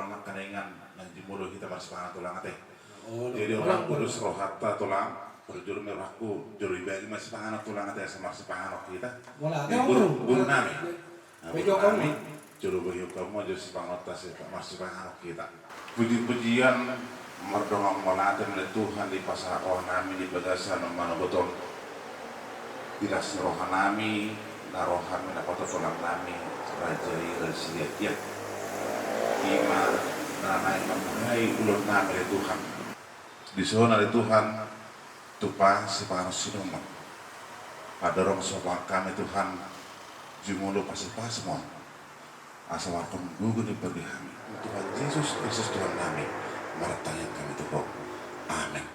tulang kaningan ng jimulo kita marsipahan tulang ate. Jadi orang kudus roh hatta tulang berjuru merahku juru ibagi marsipahan tulang ate sa marsipahan kita. Guru nami. Guru nami juru bagi kamu juru sipangotas marsipahan kita. Puji-pujian merdongong molate mele Tuhan di pasar roh nami di bagasan mana betul. Dilas roh nami na rohan na patutulang nami raja Rasia ima nanay mamuhay ulod namin ay Tuhan di sana ay Tuhan tupa si paano sinuman padarong sa kami Tuhan jumulo pas mo asal wakong gugun di pagdihami Tuhan Yesus Tuhan namin maratayan kami Tuhan amin.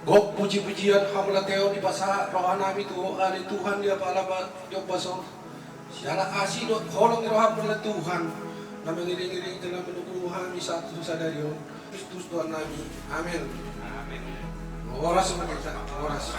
Gok puji-pujian hamla teo di pasa rohanami tu ali Tuhan dia palama dia pasong siala asih dot holong roham pada Tuhan na mengiring-iring dalam menukuhan di satu sadario Kristus Tuhan nami amin amin oras kita oras.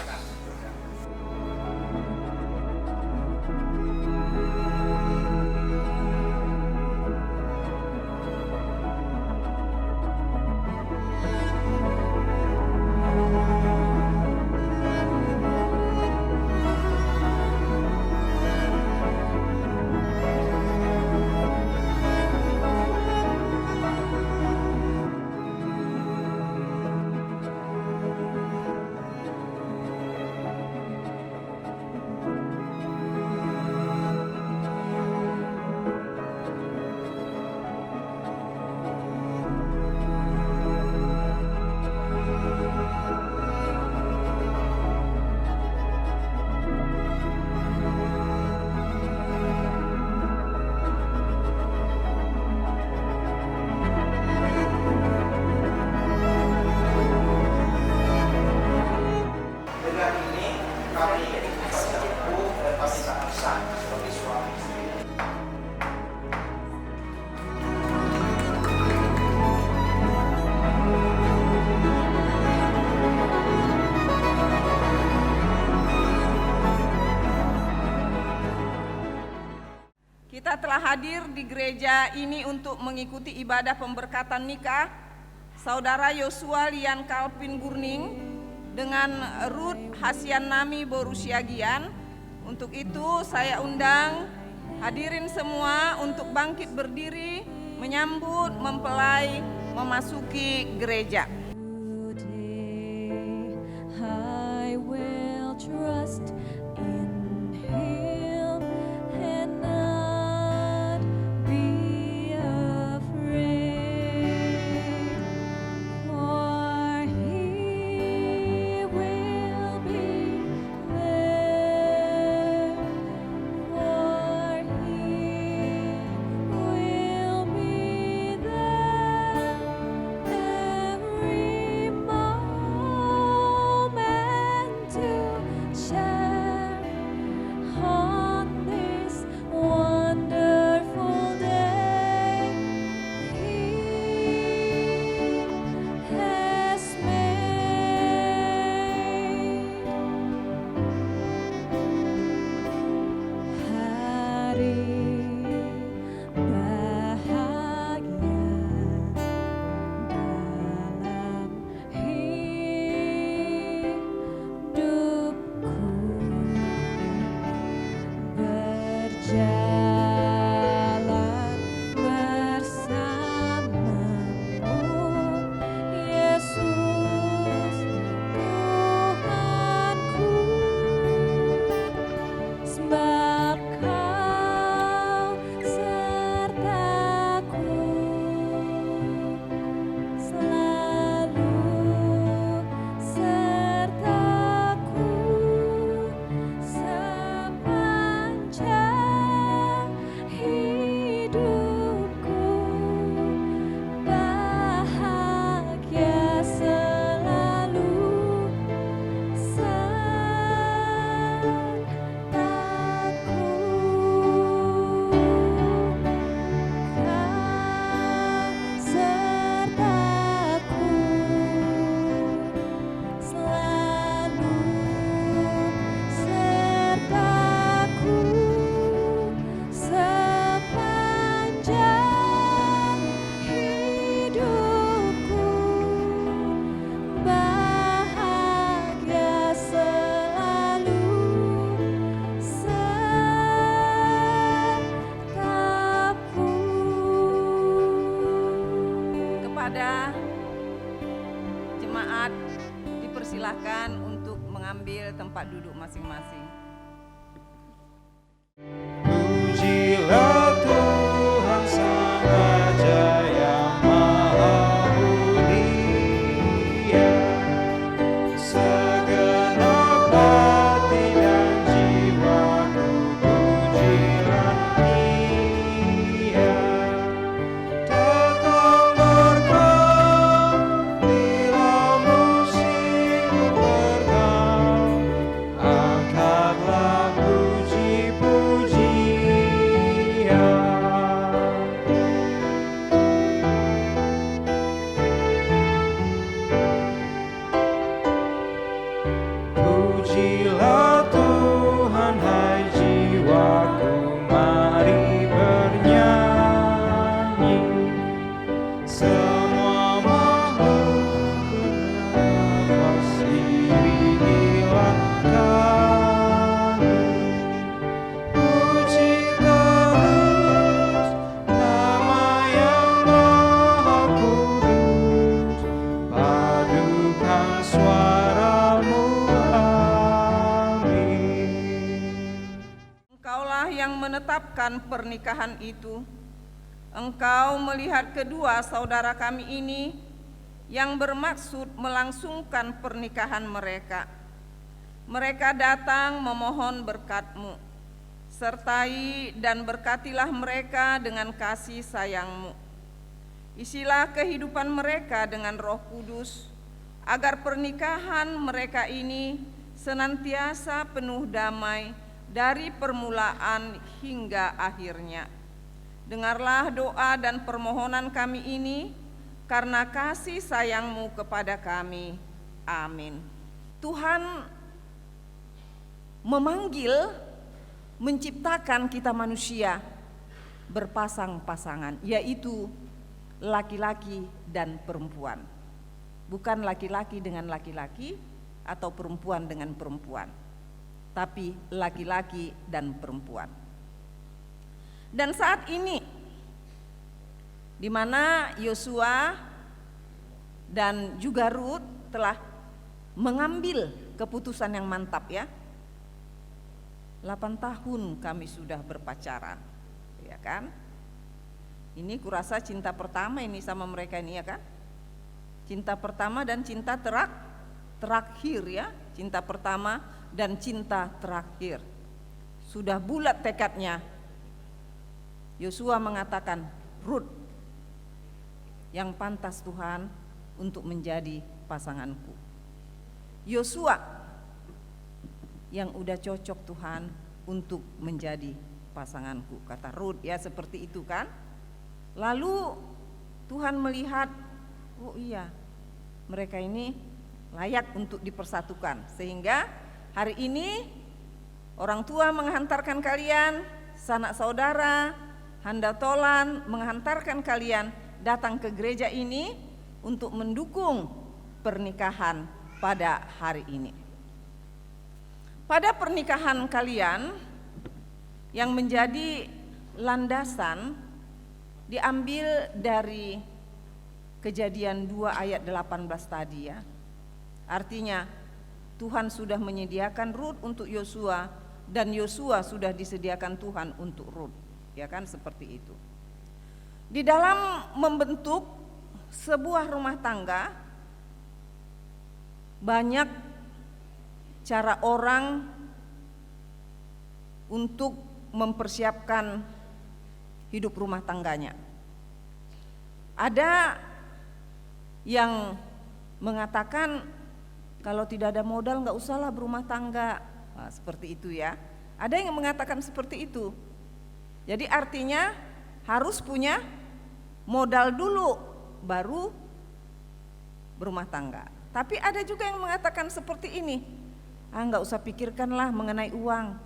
Kita telah hadir di gereja ini untuk mengikuti ibadah pemberkatan nikah Saudara Yosua Lian Kalpin Gurning dengan Ruth Hasian Nami Borusiagian. Untuk itu saya undang hadirin semua untuk bangkit berdiri menyambut mempelai memasuki gereja. I will trust in Him and not be afraid, for He will be there, for He will be there every ibadah, jemaat dipersilahkan untuk mengambil tempat duduk masing-masing. Pujilah Tuhan Sang Raja yang Maha Mulia, segenap hati dan jiwaku pujilah Dia. Datang berkau bila musim berkau, angkatlah puji-pujian. Pujilah Tuhan, hai jiwaku, mari bernyanyi. Semua makhluk bernafas, iringilah kami. Puji terus nama yang Maha Kudus, padukan suaramu, amin. Engkaulah yang menetapkan pernikahan itu. Engkau melihat kedua saudara kami ini yang bermaksud melangsungkan pernikahan mereka. Mereka datang memohon berkat-Mu. Sertai dan berkatilah mereka dengan kasih sayang-Mu. Isilah kehidupan mereka dengan Roh Kudus, agar pernikahan mereka ini senantiasa penuh damai dari permulaan hingga akhirnya. Dengarlah doa dan permohonan kami ini karena kasih sayang-Mu kepada kami. Amin. Tuhan memanggil, menciptakan kita manusia berpasang-pasangan, yaitu laki-laki dan perempuan. Bukan laki-laki dengan laki-laki atau perempuan dengan perempuan, tapi laki-laki dan perempuan. Dan saat ini, di mana Yosua dan juga Rut telah mengambil keputusan yang mantap ya. 8 tahun kami sudah berpacaran, ya kan? Ini kurasa cinta pertama ini sama mereka ini, ya kan? Cinta pertama dan cinta terakhir ya, cinta pertama dan cinta terakhir. Sudah bulat tekadnya. Yosua mengatakan, Rut yang pantas Tuhan untuk menjadi pasanganku. Yosua yang udah cocok Tuhan untuk menjadi pasanganku, kata Rut ya, seperti itu kan. Lalu Tuhan melihat, oh iya, mereka ini layak untuk dipersatukan. Sehingga hari ini orang tua menghantarkan kalian, sanak saudara, handatolan menghantarkan kalian datang ke gereja ini untuk mendukung pernikahan pada hari ini. Pada pernikahan kalian yang menjadi landasan diambil dari Kejadian 2 ayat 18 tadi ya. Artinya Tuhan sudah menyediakan Rut untuk Yosua dan Yosua sudah disediakan Tuhan untuk Rut. Ya kan, seperti itu. Di dalam membentuk sebuah rumah tangga banyak cara orang untuk mempersiapkan hidup rumah tangganya. Ada yang mengatakan kalau tidak ada modal nggak usahlah berumah tangga, nah, seperti itu ya. Ada yang mengatakan seperti itu. Jadi artinya harus punya modal dulu baru berumah tangga. Tapi ada juga yang mengatakan seperti ini, nggak usah pikirkanlah mengenai uang,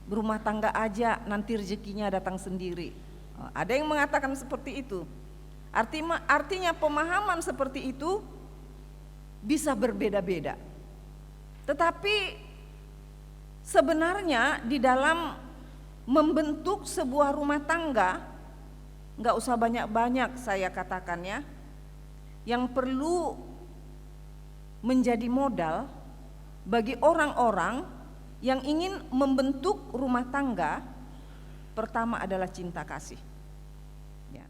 berumah tangga aja nanti rezekinya datang sendiri. Ada yang mengatakan seperti itu. Artinya pemahaman seperti itu bisa berbeda-beda. Tetapi sebenarnya di dalam membentuk sebuah rumah tangga, nggak usah banyak-banyak saya katakan ya. yang perlu menjadi modal bagi orang-orang yang ingin membentuk rumah tangga. Pertama adalah cinta kasih. Ya.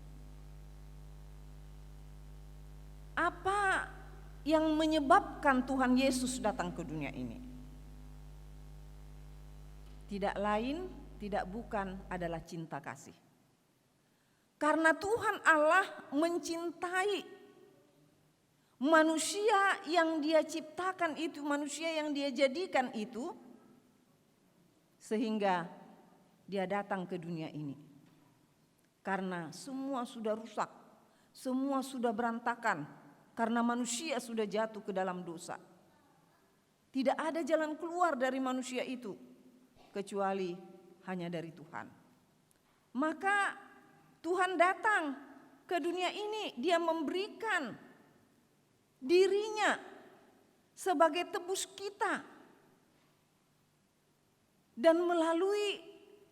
Apa yang menyebabkan Tuhan Yesus datang ke dunia ini? Tidak lain, tidak bukan adalah cinta kasih. Karena Tuhan Allah mencintai manusia yang Dia ciptakan itu, manusia yang Dia jadikan itu, sehingga Dia datang ke dunia ini. Karena semua sudah rusak, semua sudah berantakan, karena manusia sudah jatuh ke dalam dosa. Tidak ada jalan keluar dari manusia itu kecuali hanya dari Tuhan. Maka Tuhan datang ke dunia ini, Dia memberikan dirinya sebagai tebus kita. Dan melalui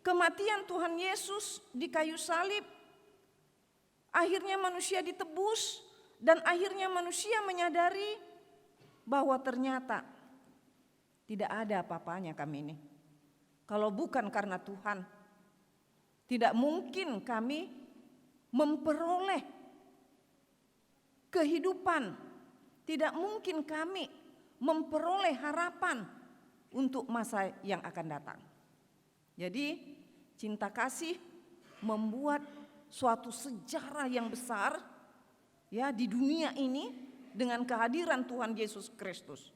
kematian Tuhan Yesus di kayu salib, akhirnya manusia ditebus dan akhirnya manusia menyadari bahwa ternyata tidak ada apa-apanya kami ini. Kalau bukan karena Tuhan, tidak mungkin kami memperoleh kehidupan, tidak mungkin kami memperoleh harapan untuk masa yang akan datang. Jadi cinta kasih membuat suatu sejarah yang besar ya di dunia ini dengan kehadiran Tuhan Yesus Kristus.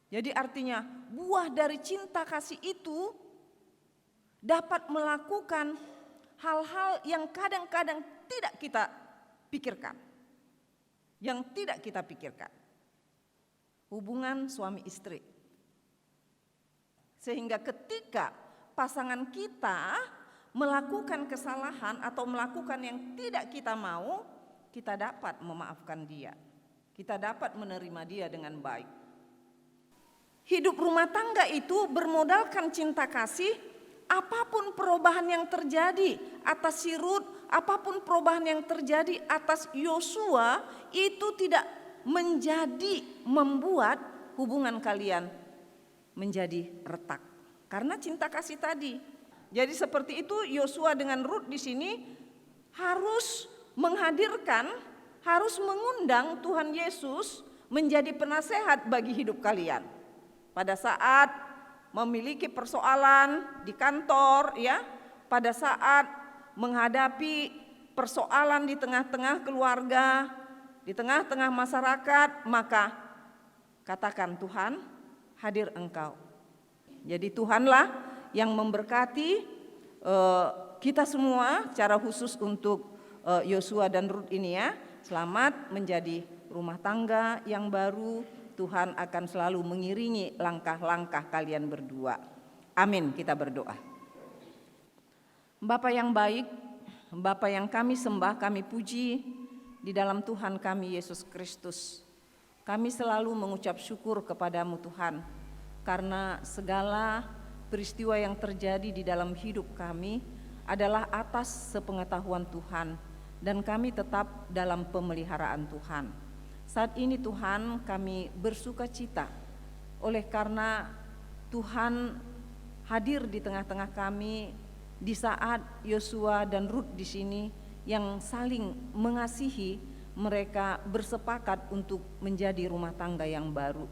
Jadi artinya buah dari cinta kasih itu dapat melakukan hal-hal yang kadang-kadang tidak kita pikirkan. Yang tidak kita pikirkan. Hubungan suami istri. Sehingga ketika pasangan kita melakukan kesalahan atau melakukan yang tidak kita mau, kita dapat memaafkan dia. Kita dapat menerima dia dengan baik. Hidup rumah tangga itu bermodalkan cinta kasih. Apapun perubahan yang terjadi atas si Rut, apapun perubahan yang terjadi atas Yosua, itu tidak membuat hubungan kalian menjadi retak. Karena cinta kasih tadi. Jadi seperti itu Yosua dengan Rut di sini harus menghadirkan, harus mengundang Tuhan Yesus menjadi penasehat bagi hidup kalian. Pada saat memiliki persoalan di kantor ya, pada saat menghadapi persoalan di tengah-tengah keluarga, di tengah-tengah masyarakat, maka katakan Tuhan, hadir Engkau. Jadi Tuhanlah yang memberkati kita semua, secara khusus untuk Yosua dan Rut ini ya. Selamat menjadi rumah tangga yang baru. Tuhan akan selalu mengiringi langkah-langkah kalian berdua. Amin, kita berdoa. Bapa yang baik, Bapa yang kami sembah, kami puji di dalam Tuhan kami Yesus Kristus. Kami selalu mengucap syukur kepadamu Tuhan, karena segala peristiwa yang terjadi di dalam hidup kami adalah atas sepengetahuan Tuhan, dan kami tetap dalam pemeliharaan Tuhan. Saat ini Tuhan kami bersuka cita oleh karena Tuhan hadir di tengah-tengah kami di saat Yosua dan Rut di sini yang saling mengasihi, mereka bersepakat untuk menjadi rumah tangga yang baru.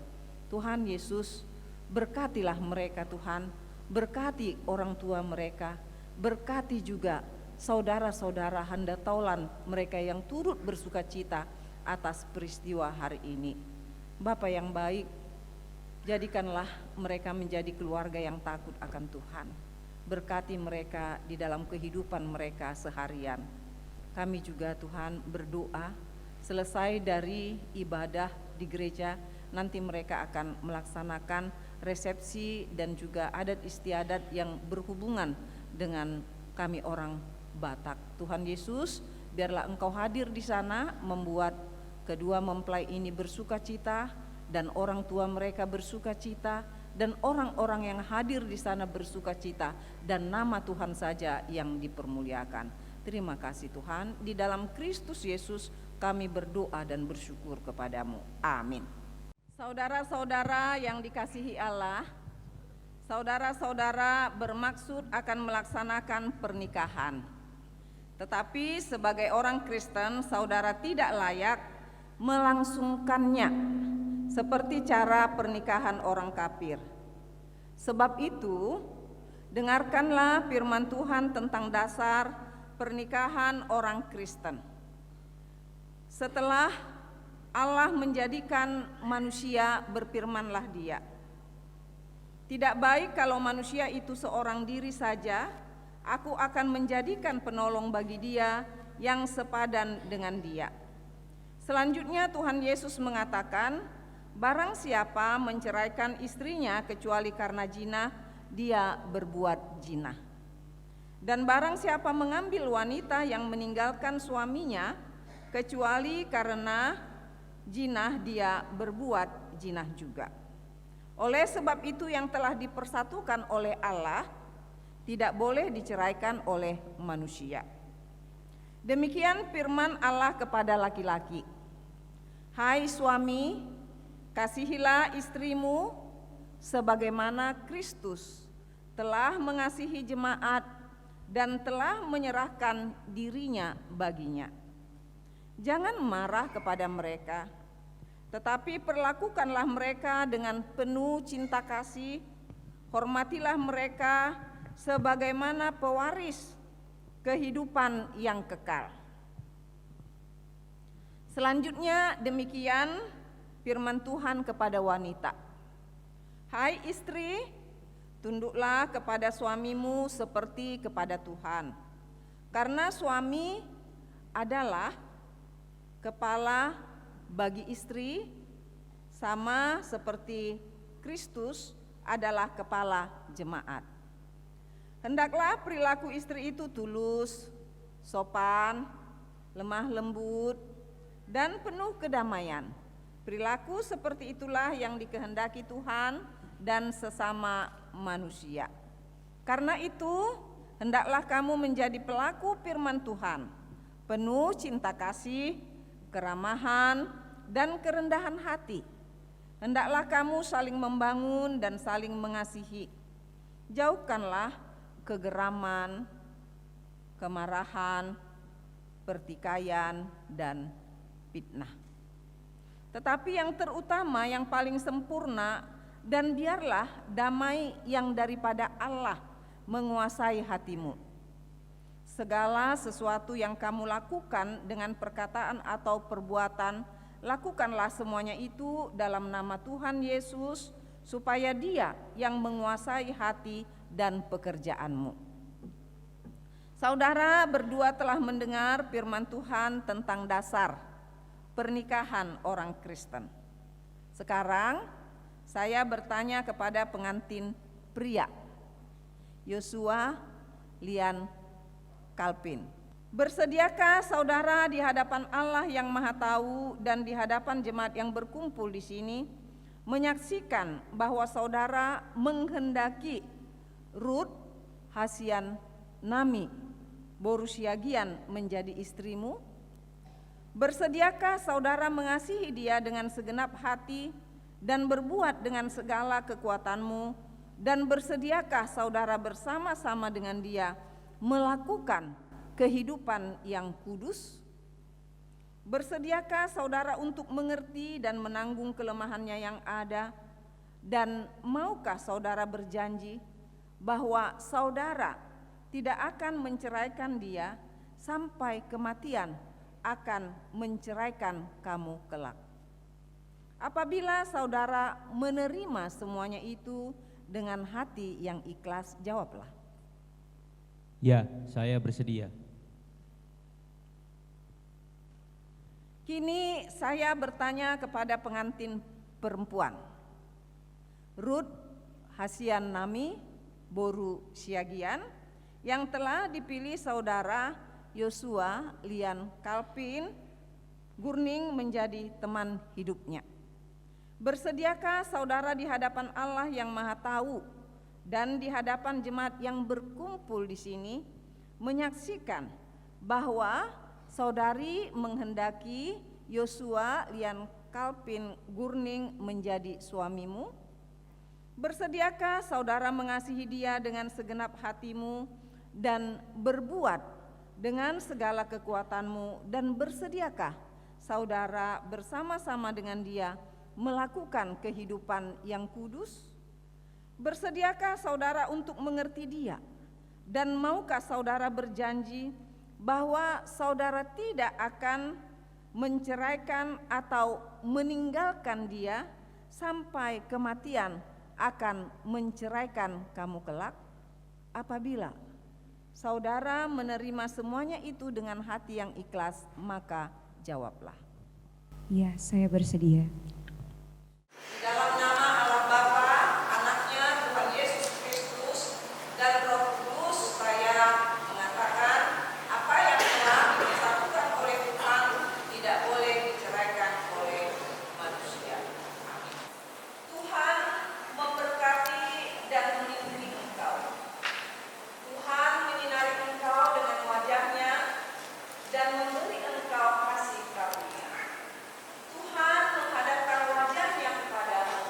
Tuhan Yesus, berkatilah mereka Tuhan, berkati orang tua mereka, berkati juga saudara-saudara handatolan mereka yang turut bersuka cita atas peristiwa hari ini. Bapa yang baik, jadikanlah mereka menjadi keluarga yang takut akan Tuhan. Berkati mereka di dalam kehidupan mereka seharian. Kami juga Tuhan berdoa, selesai dari ibadah di gereja, nanti mereka akan melaksanakan resepsi dan juga adat istiadat yang berhubungan dengan kami orang Batak. Tuhan Yesus, biarlah Engkau hadir di sana, membuat kedua mempelai ini bersuka cita, dan orang tua mereka bersuka cita, dan orang-orang yang hadir di sana bersuka cita, dan nama Tuhan saja yang dipermuliakan. Terima kasih Tuhan, di dalam Kristus Yesus Kami berdoa dan bersyukur kepadamu. Amin. Saudara-saudara yang dikasihi Allah, saudara-saudara bermaksud akan melaksanakan pernikahan. Tetapi sebagai orang Kristen, saudara tidak layak melangsungkannya seperti cara pernikahan orang kafir. Sebab itu, dengarkanlah firman Tuhan tentang dasar pernikahan orang Kristen. Setelah Allah menjadikan manusia, berfirmanlah Dia, "Tidak baik kalau manusia itu seorang diri saja, Aku akan menjadikan penolong bagi dia yang sepadan dengan dia." Selanjutnya Tuhan Yesus mengatakan, "Barang siapa menceraikan istrinya kecuali karena zina, dia berbuat zina. Dan barang siapa mengambil wanita yang meninggalkan suaminya kecuali karena zina, dia berbuat zina juga. Oleh sebab itu yang telah dipersatukan oleh Allah tidak boleh diceraikan oleh manusia." Demikian firman Allah kepada laki-laki. "Hai suami, kasihilah istrimu sebagaimana Kristus telah mengasihi jemaat dan telah menyerahkan dirinya baginya. Jangan marah kepada mereka, tetapi perlakukanlah mereka dengan penuh cinta kasih. Hormatilah mereka sebagaimana pewaris kehidupan yang kekal." Selanjutnya demikian firman Tuhan kepada wanita. "Hai istri, tunduklah kepada suamimu seperti kepada Tuhan. Karena suami adalah kepala bagi istri, sama seperti Kristus adalah kepala jemaat. Hendaklah perilaku istri itu tulus, sopan, lemah lembut, dan penuh kedamaian. Perilaku seperti itulah yang dikehendaki Tuhan dan sesama manusia. Karena itu, hendaklah kamu menjadi pelaku firman Tuhan, penuh cinta kasih, keramahan, dan kerendahan hati. Hendaklah kamu saling membangun dan saling mengasihi. Jauhkanlah kegeraman, kemarahan, pertikaian, dan fitnah. Tetapi yang terutama, yang paling sempurna, dan biarlah damai yang daripada Allah menguasai hatimu. Segala sesuatu yang kamu lakukan dengan perkataan atau perbuatan, lakukanlah semuanya itu dalam nama Tuhan Yesus, supaya Dia yang menguasai hati dan pekerjaanmu. Saudara berdua telah mendengar firman Tuhan tentang dasar pernikahan orang Kristen. Sekarang saya bertanya kepada pengantin pria, Yosua Lian Kalpin. Bersediakah saudara di hadapan Allah yang Maha Tahu dan di hadapan jemaat yang berkumpul di sini menyaksikan bahwa saudara menghendaki Ruth Hasian Nami Borusiagian menjadi istrimu? Bersediakah saudara mengasihi dia dengan segenap hati dan berbuat dengan segala kekuatanmu, dan bersediakah saudara bersama-sama dengan dia melakukan kehidupan yang kudus? Bersediakah saudara untuk mengerti dan menanggung kelemahannya yang ada, dan maukah saudara berjanji bahwa saudara tidak akan menceraikan dia sampai kematian akan menceraikan kamu kelak? Apabila saudara menerima semuanya itu dengan hati yang ikhlas, jawablah. Ya, saya bersedia. Kini saya bertanya kepada pengantin perempuan, Ruth Hasian Nami Borusiagian, yang telah dipilih saudara Yosua Lian Kalpin Gurning menjadi teman hidupnya. Bersediakah saudara di hadapan Allah yang Maha Tahu dan di hadapan jemaat yang berkumpul di sini menyaksikan bahwa saudari menghendaki Yosua Lian Calvin Gurning menjadi suamimu? Bersediakah saudara mengasihi dia dengan segenap hatimu dan berbuat dengan segala kekuatanmu, dan bersediakah saudara bersama-sama dengan dia melakukan kehidupan yang kudus? Bersediakah saudara untuk mengerti dia, dan maukah saudara berjanji bahwa saudara tidak akan menceraikan atau meninggalkan dia sampai kematian akan menceraikan kamu kelak? Apabila saudara menerima semuanya itu dengan hati yang ikhlas, maka jawablah. Ya, saya bersedia. Dalam nama Allah Bapa, Anaknya, Tuhan Yesus Kristus, dan Roh Kudus, saya mengatakan apa yang telah disatukan oleh Tuhan tidak boleh diceraikan oleh manusia. Amin. Tuhan memberkati dan melindungi engkau. Tuhan menyinari engkau dengan wajahnya dan memberi engkau kasih karunia. Tuhan menghadapkan wajahnya kepadamu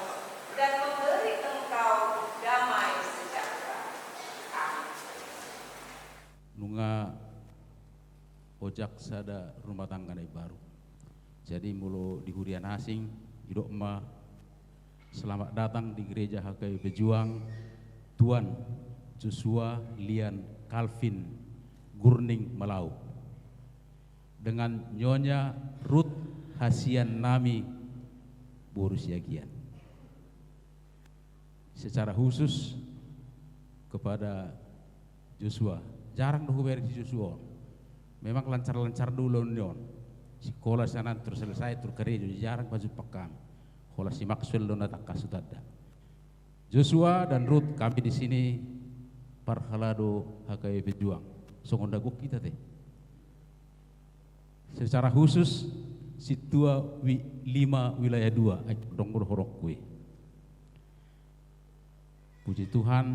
dan memberi engkau damai sejahtera. Amin. Nunga ojak sada rumah tangga dari baru. Jadi mulu di hurian asing, hidup ma selamat datang di gereja HKI Pejuang Tuan Joshua Lian Calvin Gurning Malau dengan Nyonya Ruth Hasian Nami Borusiagian. Secara khusus kepada Joshua, jarang dohuber si Joshua. Memang lancar-lancar dulu nyon. Sekolah sana terus selesai terus kerja, jarang baju pakam. Kalau si Maxwell dona tak kasutada. Joshua dan Ruth, kami di sini parhalado HKI Pejuang. Songondaguk kita teh. Secara khusus situa 5 wilayah 2 donggur horok kue. Puji Tuhan,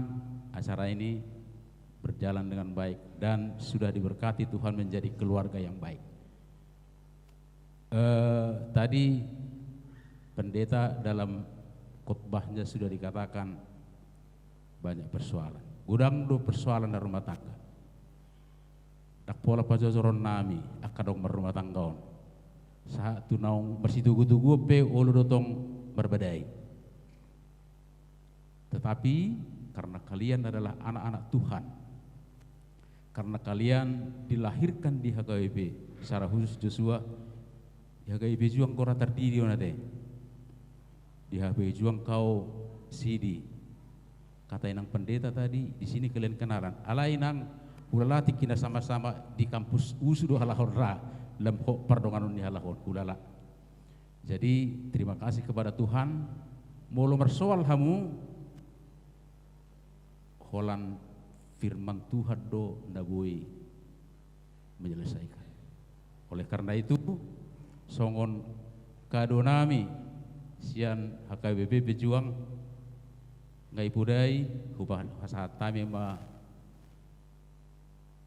acara ini berjalan dengan baik dan sudah diberkati Tuhan menjadi keluarga yang baik. Tadi pendeta dalam khotbahnya sudah dikatakan banyak persoalan. Udang do persoalan dalam rumah tangga. Tak pola pajojoron nami akadong berumah tangga. Saat tu naung bersitugu-tugu pe ulu dotong berbadai. Tetapi karena kalian adalah anak-anak Tuhan, karena kalian dilahirkan di HKBP, secara khusus Joshua, di HKBP Juang kau terdiri onate, di HKBP Juang kau sidi. Kata inang pendeta tadi, di sini kalian kenalan. Alai nang ulalati kina sama-sama di kampus usudo halahon ra, lempok pardongan ni halahon ulala. Jadi terima kasih kepada Tuhan. Molo mersoal hamu, holan firman Tuhan do nabui menyelesaikan. Oleh karena itu, songon kadonami sian HKBP Pejuang ngai pudai hubah saat kami ma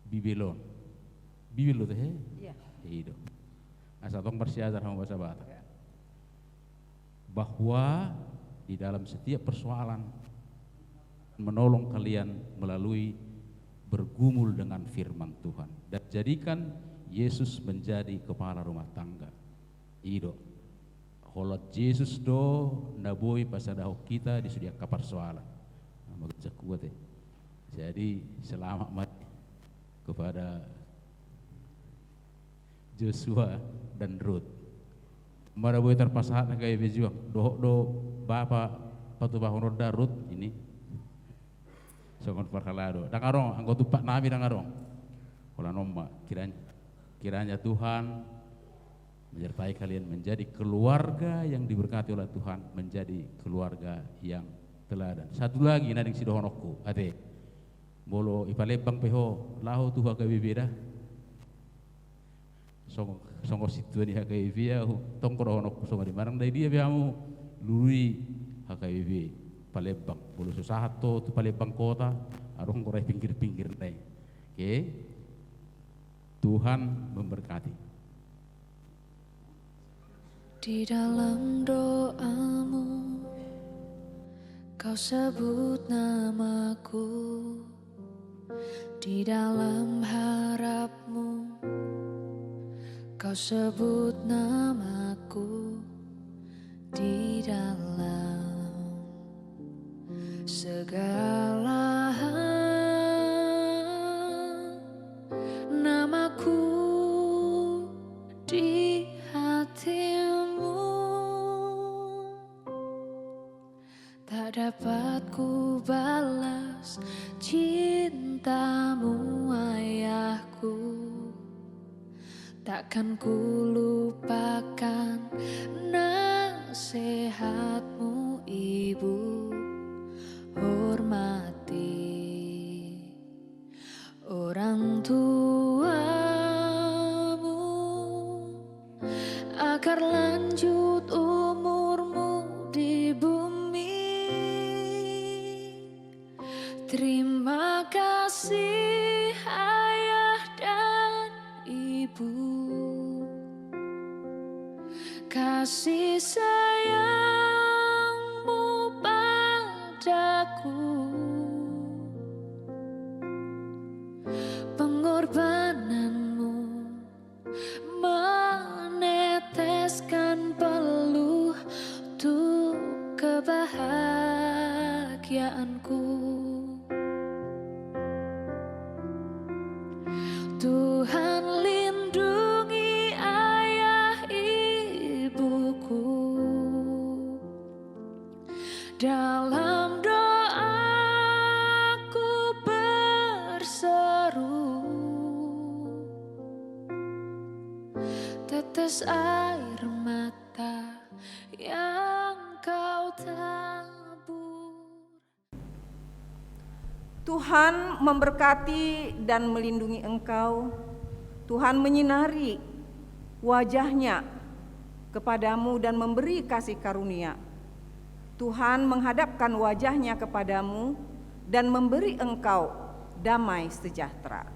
bibilon teh Iya. itu asa tong bersiajar sama bahasa Batak bahwa di dalam setiap persoalan menolong kalian melalui bergumul dengan firman Tuhan dan jadikan Yesus menjadi kepala rumah tangga. Ido holot Yesus do naboi pasadaho kita disudia kapar soalan. Magajak kuat eh. Jadi selamat mati kepada Joshua dan Ruth. Maraboy terpasahat na kay bejuang do bapa patu bahon roda Ruth ini. Songon parhalado. Dangarong anggo tupak nami dangarong. Kula nomma kiranya Tuhan menyertai kalian menjadi keluarga yang diberkati oleh Tuhan, menjadi keluarga yang teladan. Satu lagi nading sidohonokku ade bolo ipalebang peho laho tuha ka bibida songo situ ni HKBP ya tongkoro honokku songo di marang dai dia biamu lului HKBP palebang bolo susahato tu palebang kota arong korai pinggir-pinggir dai. Oke. Tuhan memberkati. Di dalam doamu, kau sebut namaku. Di dalam harapmu, kau sebut namaku. Di dalam segala hal, namaku di hatimu. Tak dapat ku balas cintamu, ayahku. Takkan ku lupakan nasihatmu, ibu. Hormati orang tuamu agar lanjut umurmu di bumi. Terima kasih ayah dan ibu, kasih sayangmu padaku, pengorbananmu meneteskan peluh untuk kebahagiaanku. Tuhan lindungi ayah ibuku, dalam doaku berseru, tetes air mata yang kau tabur. Tuhan memberkati dan melindungi engkau. Tuhan menyinari wajah-Nya kepadamu dan memberi kasih karunia. Tuhan menghadapkan wajah-Nya kepadamu dan memberi engkau damai sejahtera.